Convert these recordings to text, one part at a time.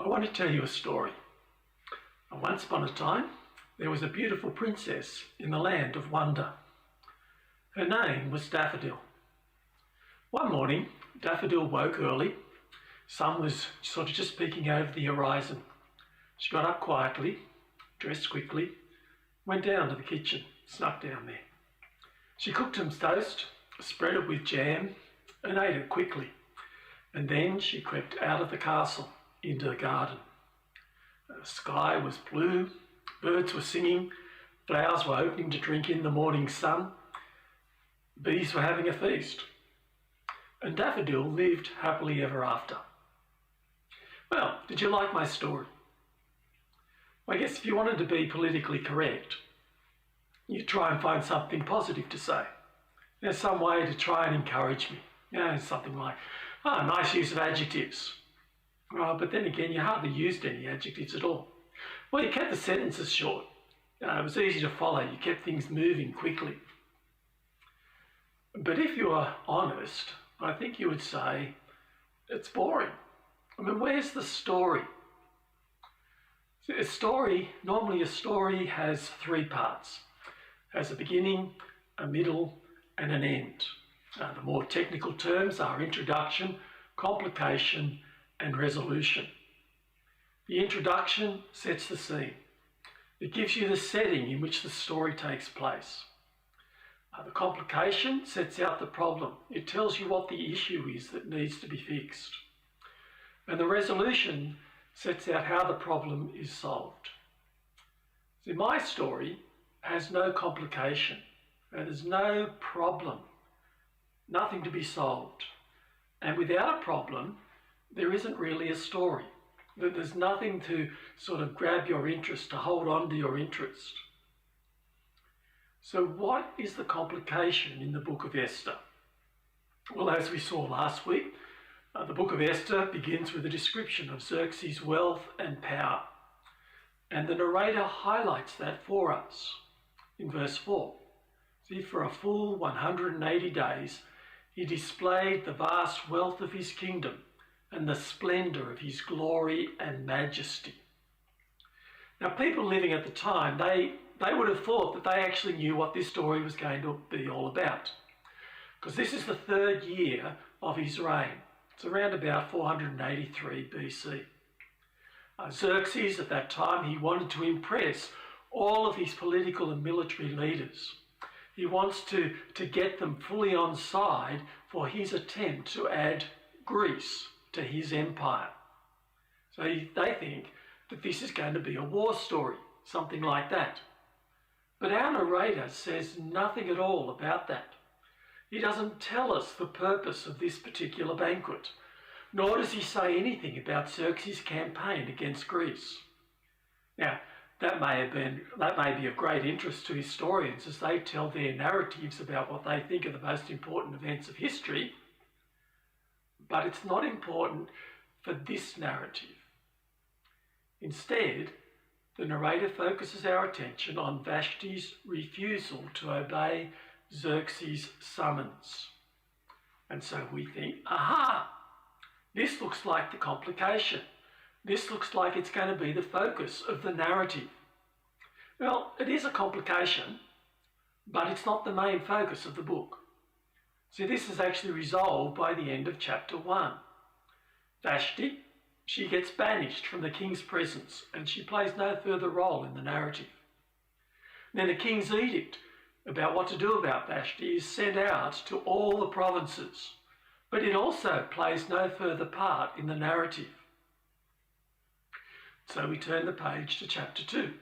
I want to tell you a story. Once upon a time, there was a beautiful princess in the land of wonder. Her name was Daffodil. One morning, Daffodil woke early. Sun was sort of just peeking over the horizon. She got up quietly, dressed quickly, went down to the kitchen, snuck down there. She cooked some toast, spread it with jam, and ate it quickly. And then she crept out of the castle into the garden. The sky was blue, birds were singing, flowers were opening to drink in the morning sun, bees were having a feast, and Daffodil lived happily ever after. Well, did you like my story? I guess if you wanted to be politically correct, you'd try and find something positive to say. There's some way to try and encourage me. Something like, nice use of adjectives. But then again, you hardly used any adjectives at all. Well, you kept the sentences short. It was easy to follow. You kept things moving quickly. But if you were honest, I think you would say, it's boring. Where's the story? Normally a story has three parts. It has a beginning, a middle, and an end. The more technical terms are introduction, complication, and resolution. The introduction sets the scene. It gives you the setting in which the story takes place. The complication sets out the problem. It tells you what the issue is that needs to be fixed. And the resolution sets out how the problem is solved. See, my story has no complication. There's no problem, nothing to be solved. And without a problem, there isn't really a story. There's nothing to sort of grab your interest, to hold on to your interest. So what is the complication in the book of Esther? Well, as we saw last week, the book of Esther begins with a description of Xerxes' wealth and power. And the narrator highlights that for us in verse 4. See, for a full 180 days, he displayed the vast wealth of his kingdom and the splendour of his glory and majesty. Now, people living at the time, they would have thought that they actually knew what this story was going to be all about, because this is the third year of his reign. It's around about 483 BC. Xerxes, at that time, he wanted to impress all of his political and military leaders. He wants to get them fully on side for his attempt to add Greece to his empire. So they think that this is going to be a war story, something like that. But our narrator says nothing at all about that. He doesn't tell us the purpose of this particular banquet, nor does he say anything about Xerxes' campaign against Greece. Now, that may be of great interest to historians as they tell their narratives about what they think are the most important events of history, but it's not important for this narrative. Instead, the narrator focuses our attention on Vashti's refusal to obey Xerxes' summons. And so we think, this looks like the complication. This looks like it's going to be the focus of the narrative. Well, it is a complication, but it's not the main focus of the book. See, this is actually resolved by the end of chapter 1. Vashti, she gets banished from the king's presence and she plays no further role in the narrative. Then the king's edict about what to do about Vashti is sent out to all the provinces, but it also plays no further part in the narrative. So we turn the page to chapter 2.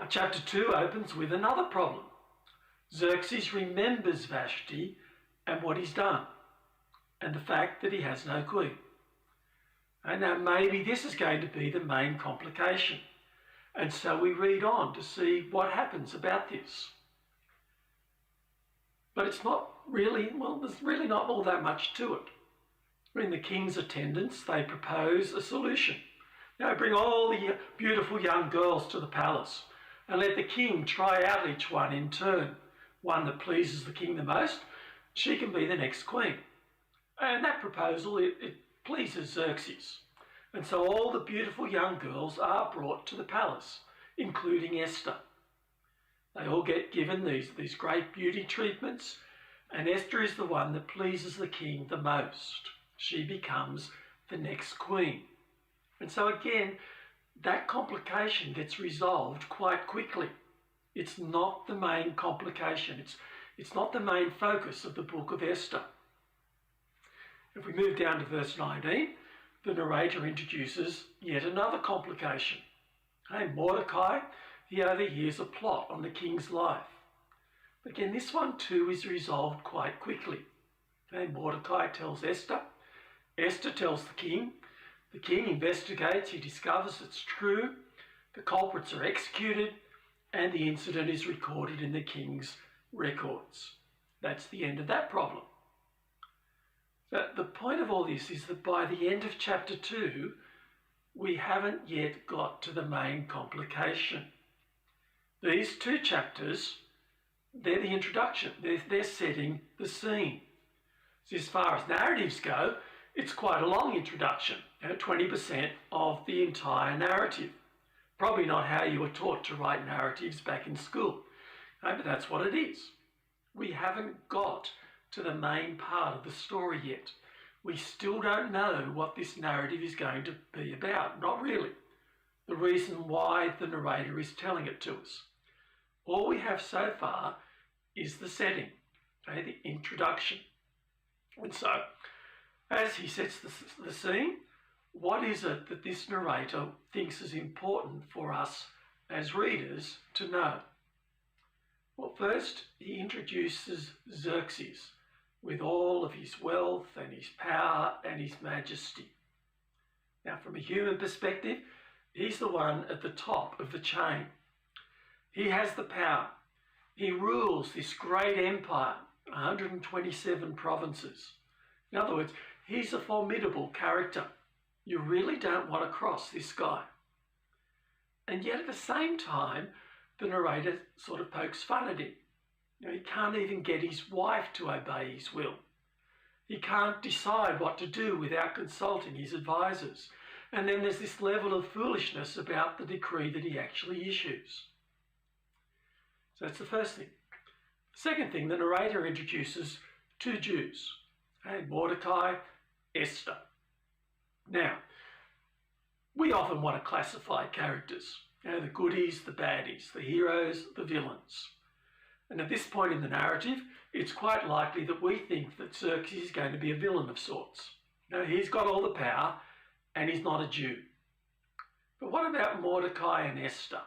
Chapter 2 opens with another problem. Xerxes remembers Vashti and what he's done, and the fact that he has no queen. And now maybe this is going to be the main complication. And so we read on to see what happens about this. But it's not really, there's really not all that much to it. In the king's attendants, they propose a solution. Now bring all the beautiful young girls to the palace and let the king try out each one in turn. One that pleases the king the most, she can be the next queen. And that proposal, it pleases Xerxes. And so all the beautiful young girls are brought to the palace, including Esther. They all get given these great beauty treatments, and Esther is the one that pleases the king the most. She becomes the next queen. And so again, that complication gets resolved quite quickly. It's not the main complication. It's not the main focus of the book of Esther. If we move down to verse 19, the narrator introduces yet another complication. Mordecai, he overhears a plot on the king's life. Again, this one too is resolved quite quickly. Mordecai tells Esther. Esther tells the king. The king investigates. He discovers it's true. The culprits are executed, and the incident is recorded in the king's records. That's the end of that problem. But the point of all this is that by the end of chapter 2, we haven't yet got to the main complication. These 2 chapters, they're the introduction. They're setting the scene. So as far as narratives go, it's quite a long introduction, 20% of the entire narrative. Probably not how you were taught to write narratives back in school, but that's what it is. We haven't got to the main part of the story yet. We still don't know what this narrative is going to be about, not really. The reason why the narrator is telling it to us. All we have so far is the setting, the introduction. And so, as he sets the scene, what is it that this narrator thinks is important for us as readers to know? Well, first, he introduces Xerxes with all of his wealth and his power and his majesty. Now, from a human perspective, he's the one at the top of the chain. He has the power. He rules this great empire, 127 provinces. In other words, he's a formidable character. You really don't want to cross this guy. And yet at the same time, the narrator sort of pokes fun at him. He can't even get his wife to obey his will. He can't decide what to do without consulting his advisors. And then there's this level of foolishness about the decree that he actually issues. So that's the first thing. The second thing, the narrator introduces 2 Jews, Mordecai, Esther. Now, we often want to classify characters, the goodies, the baddies, the heroes, the villains. And at this point in the narrative, it's quite likely that we think that Xerxes is going to be a villain of sorts. He's got all the power and he's not a Jew. But what about Mordecai and Esther?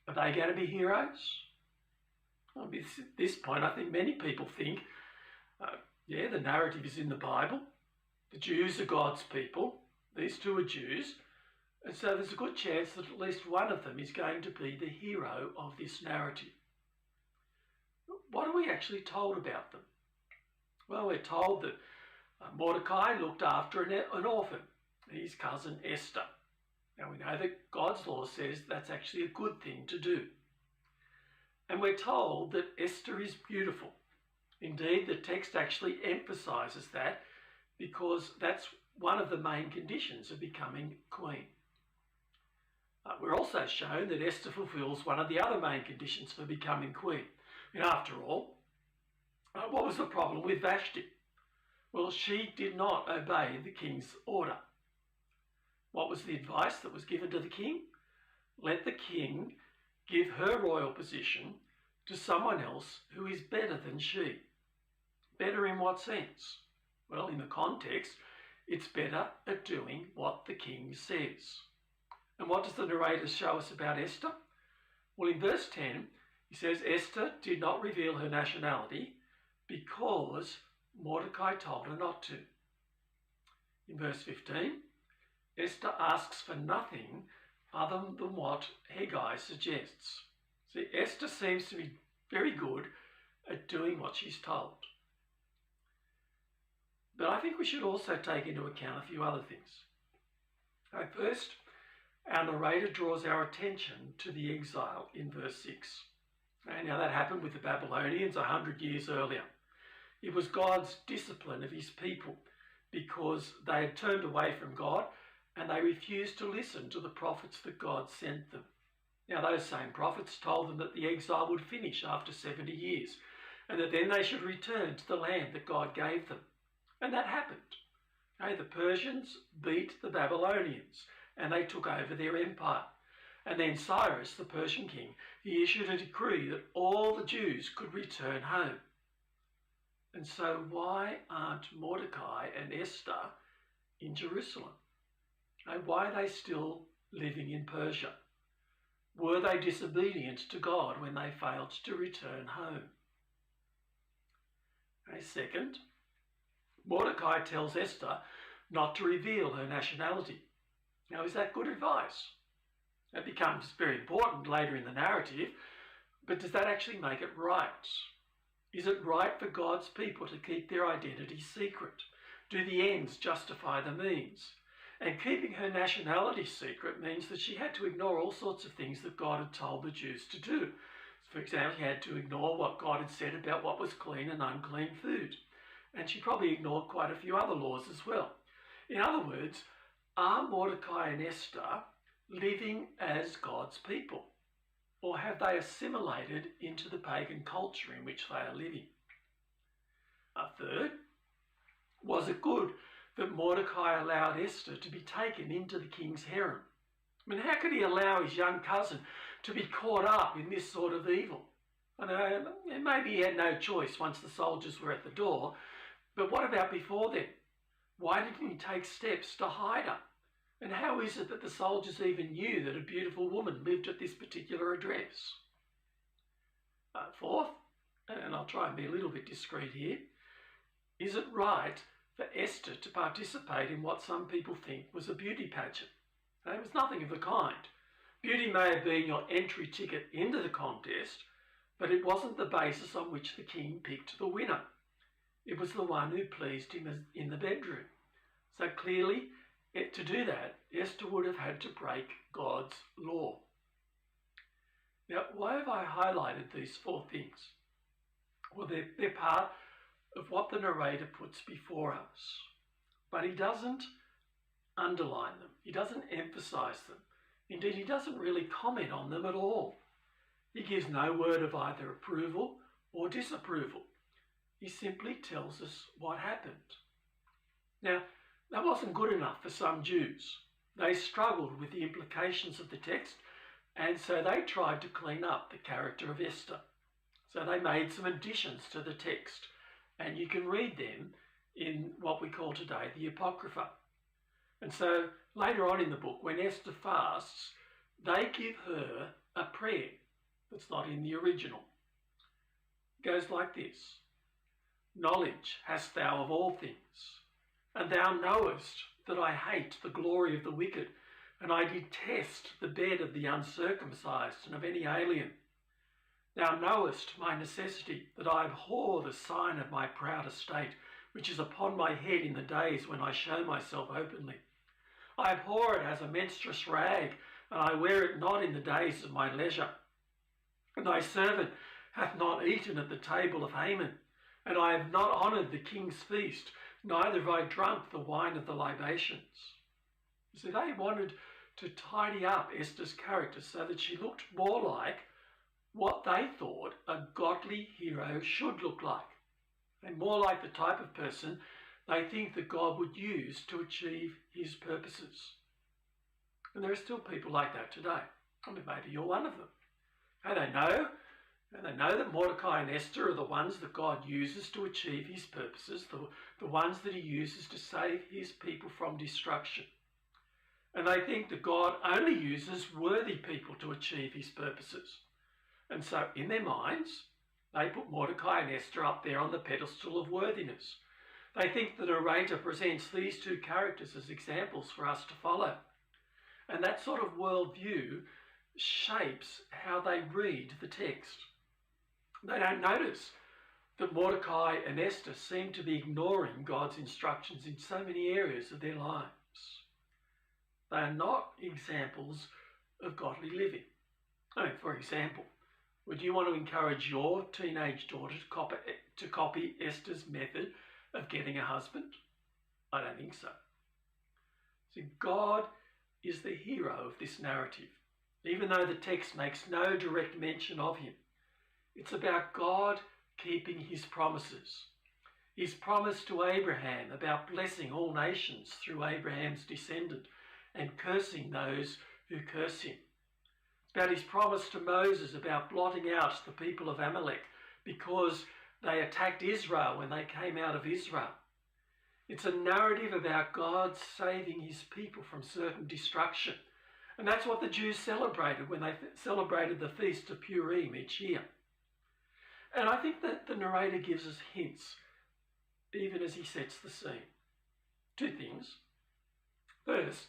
Are they going to be heroes? At this point, I think many people think, the narrative is in the Bible. The Jews are God's people. These 2 are Jews. And so there's a good chance that at least one of them is going to be the hero of this narrative. What are we actually told about them? Well, we're told that Mordecai looked after an orphan, his cousin Esther. Now we know that God's law says that's actually a good thing to do. And we're told that Esther is beautiful. Indeed, the text actually emphasises that because that's one of the main conditions of becoming queen. We're also shown that Esther fulfills one of the other main conditions for becoming queen. After all, what was the problem with Vashti? Well, she did not obey the king's order. What was the advice that was given to the king? Let the king give her royal position to someone else who is better than she. Better in what sense? Well, in the context, it's better at doing what the king says. And what does the narrator show us about Esther? Well, in verse 10, he says Esther did not reveal her nationality because Mordecai told her not to. In verse 15, Esther asks for nothing other than what Haggai suggests. See, Esther seems to be very good at doing what she's told. But I think we should also take into account a few other things. First, our narrator draws our attention to the exile in verse 6. Now that happened with the Babylonians 100 years earlier. It was God's discipline of his people because they had turned away from God and they refused to listen to the prophets that God sent them. Now, those same prophets told them that the exile would finish after 70 years, and that then they should return to the land that God gave them. And that happened. Okay, the Persians beat the Babylonians, and they took over their empire. And then Cyrus, the Persian king, he issued a decree that all the Jews could return home. And so why aren't Mordecai and Esther in Jerusalem? And why are they still living in Persia? Were they disobedient to God when they failed to return home? Okay, second, Mordecai tells Esther not to reveal her nationality. Now, is that good advice? It becomes very important later in the narrative, but does that actually make it right? Is it right for God's people to keep their identity secret? Do the ends justify the means? And keeping her nationality secret means that she had to ignore all sorts of things that God had told the Jews to do. For example, she had to ignore what God had said about what was clean and unclean food. And she probably ignored quite a few other laws as well. In other words, are Mordecai and Esther living as God's people? Or have they assimilated into the pagan culture in which they are living? Third, was it good that Mordecai allowed Esther to be taken into the king's harem? I mean, how could he allow his young cousin to be caught up in this sort of evil? I know, maybe he had no choice once the soldiers were at the door, but what about before then? Why didn't he take steps to hide her? And how is it that the soldiers even knew that a beautiful woman lived at this particular address? Fourth, and I'll try and be a little bit discreet here, is it right for Esther to participate in what some people think was a beauty pageant? It was nothing of the kind. Beauty may have been your entry ticket into the contest, but it wasn't the basis on which the king picked the winner. It was the one who pleased him in the bedroom. So clearly, to do that, Esther would have had to break God's law. Now, why have I highlighted these four things? Well, they're part of what the narrator puts before us, but he doesn't underline them. He doesn't emphasize them. Indeed, he doesn't really comment on them at all. He gives no word of either approval or disapproval. He simply tells us what happened. Now, that wasn't good enough for some Jews. They struggled with the implications of the text, and so they tried to clean up the character of Esther. So they made some additions to the text, and you can read them in what we call today the Apocrypha. And so later on in the book, when Esther fasts, they give her a prayer that's not in the original. It goes like this: knowledge hast thou of all things, and thou knowest that I hate the glory of the wicked, and I detest the bed of the uncircumcised and of any alien. Thou knowest my necessity, that I abhor the sign of my proud estate, which is upon my head in the days when I show myself openly. I abhor it as a menstruous rag, and I wear it not in the days of my leisure. And thy servant hath not eaten at the table of Haman, and I have not honoured the king's feast, neither have I drunk the wine of the libations. So they wanted to tidy up Esther's character so that she looked more like what they thought a godly hero should look like, and more like the type of person they think that God would use to achieve his purposes. And there are still people like that today. I mean, maybe you're one of them. And they know that Mordecai and Esther are the ones that God uses to achieve his purposes, the ones that he uses to save his people from destruction. And they think that God only uses worthy people to achieve his purposes. And so in their minds, they put Mordecai and Esther up there on the pedestal of worthiness. They think the narrator presents these two characters as examples for us to follow. And that sort of worldview shapes how they read the text. They don't notice that Mordecai and Esther seem to be ignoring God's instructions in so many areas of their lives. They are not examples of godly living. I mean, for example, would you want to encourage your teenage daughter to copy Esther's method of getting a husband? I don't think so. See, God is the hero of this narrative, even though the text makes no direct mention of him. It's about God keeping his promises. His promise to Abraham about blessing all nations through Abraham's descendant and cursing those who curse him. It's about his promise to Moses about blotting out the people of Amalek because they attacked Israel when they came out of Israel. It's a narrative about God saving his people from certain destruction. And that's what the Jews celebrated when they celebrated the Feast of Purim each year. And I think that the narrator gives us hints, even as he sets the scene. Two things. First,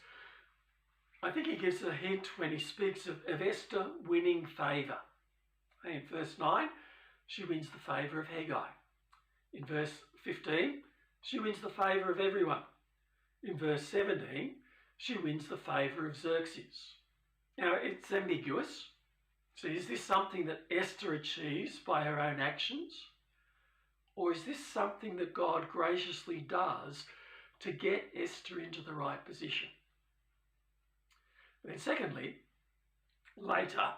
I think he gives a hint when he speaks of Esther winning favour. In verse 9, she wins the favour of Haggai. In verse 15, she wins the favour of everyone. In verse 17, she wins the favour of Xerxes. Now, it's ambiguous. So is this something that Esther achieves by her own actions? Or is this something that God graciously does to get Esther into the right position? And then secondly, later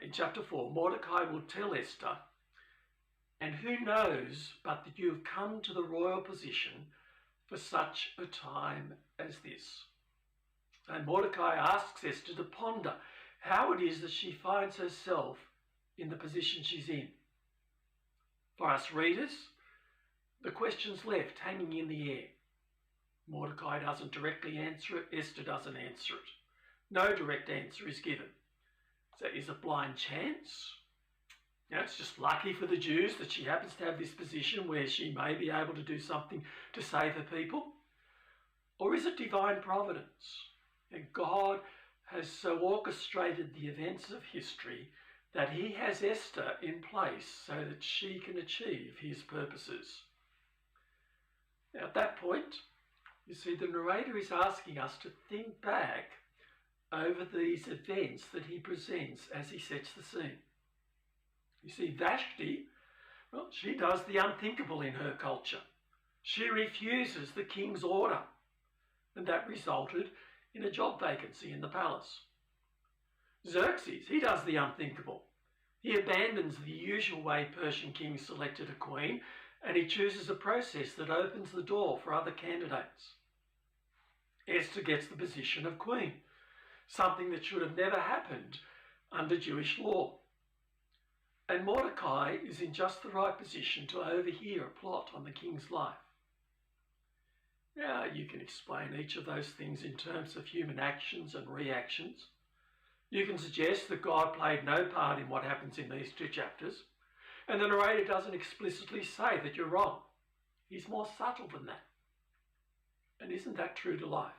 in chapter 4, Mordecai will tell Esther, "And who knows but that you have come to the royal position for such a time as this?" And Mordecai asks Esther to ponder how it is that she finds herself in the position she's in. For us readers, the question's left hanging in the air. Mordecai doesn't directly answer it. Esther doesn't answer it. No direct answer is given. So is it blind chance? Now, it's just lucky for the Jews that she happens to have this position where she may be able to do something to save her people. Or is it divine providence? And God has so orchestrated the events of history that he has Esther in place so that she can achieve his purposes. Now, at that point, you see, the narrator is asking us to think back over these events that he presents as he sets the scene. You see, Vashti, well, she does the unthinkable in her culture. She refuses the king's order, and that resulted in a job vacancy in the palace. Xerxes, he does the unthinkable. He abandons the usual way Persian kings selected a queen, and he chooses a process that opens the door for other candidates. Esther gets the position of queen, something that should have never happened under Jewish law. And Mordecai is in just the right position to overhear a plot on the king's life. Now, you can explain each of those things in terms of human actions and reactions. You can suggest that God played no part in what happens in these two chapters, and the narrator doesn't explicitly say that you're wrong. He's more subtle than that. And isn't that true to life?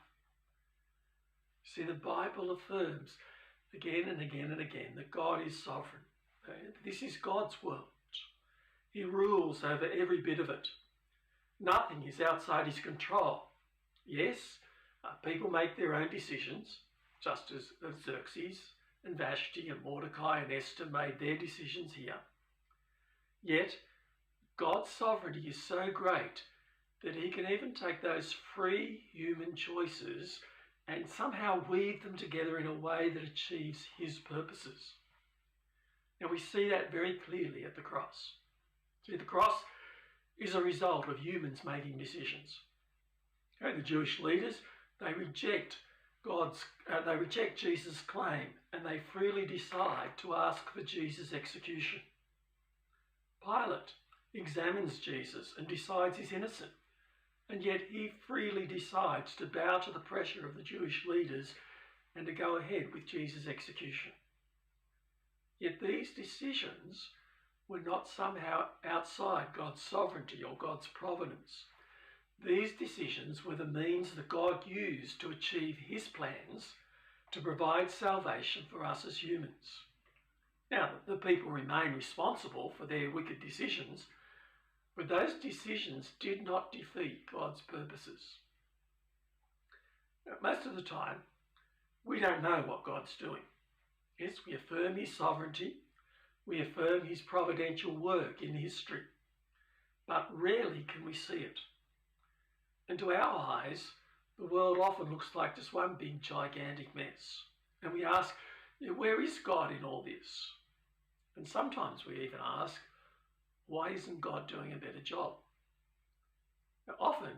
See, the Bible affirms again and again and again that God is sovereign. This is God's world. He rules over every bit of it. Nothing is outside his control. Yes, people make their own decisions, just as Xerxes and Vashti and Mordecai and Esther made their decisions here. Yet, God's sovereignty is so great that he can even take those free human choices and somehow weave them together in a way that achieves his purposes. Now, we see that very clearly at the cross. See, the cross is a result of humans making decisions. Okay, the Jewish leaders, they reject Jesus' claim, and they freely decide to ask for Jesus' execution. Pilate examines Jesus and decides he's innocent, and yet he freely decides to bow to the pressure of the Jewish leaders and to go ahead with Jesus' execution. Yet these decisions were not somehow outside God's sovereignty or God's providence. These decisions were the means that God used to achieve his plans to provide salvation for us as humans. Now, the people remain responsible for their wicked decisions, but those decisions did not defeat God's purposes. Now, most of the time, we don't know what God's doing. Yes, we affirm his sovereignty, we affirm his providential work in history, but rarely can we see it. And to our eyes, The world often looks like just one big gigantic mess. And we ask, where is God in all this? And sometimes we even ask, why isn't God doing a better job? Now, often,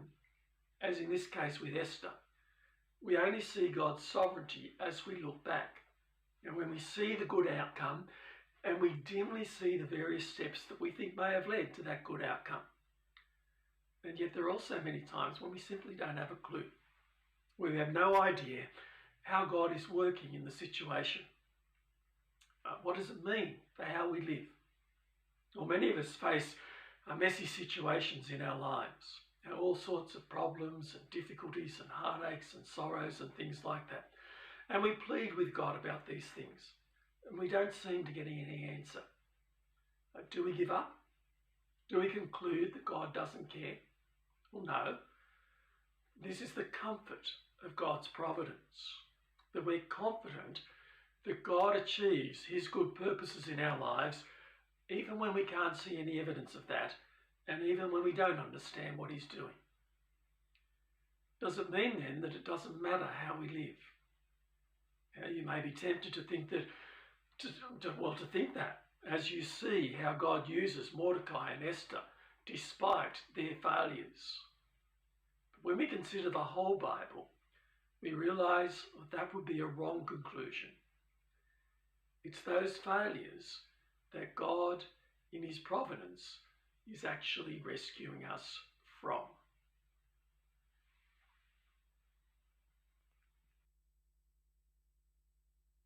as in this case with Esther, we only see God's sovereignty as we look back. And when we see the good outcome, and we dimly see the various steps that we think may have led to that good outcome. And yet there are also many times when we simply don't have a clue. We have no idea how God is working in the situation. What does it mean for how we live? Well, many of us face messy situations in our lives. All sorts of problems and difficulties and heartaches and sorrows and things like that. And we plead with God about these things. And we don't seem to get any answer. Do we give up? Do we conclude that God doesn't care? Well, no. This is the comfort of God's providence, that we're confident that God achieves his good purposes in our lives, even when we can't see any evidence of that, and even when we don't understand what he's doing. Does it mean then that it doesn't matter how we live? You may be tempted to think that, to think that as you see how God uses Mordecai and Esther despite their failures. But when we consider the whole Bible, we realise that would be a wrong conclusion. It's those failures that God, in his providence, is actually rescuing us from.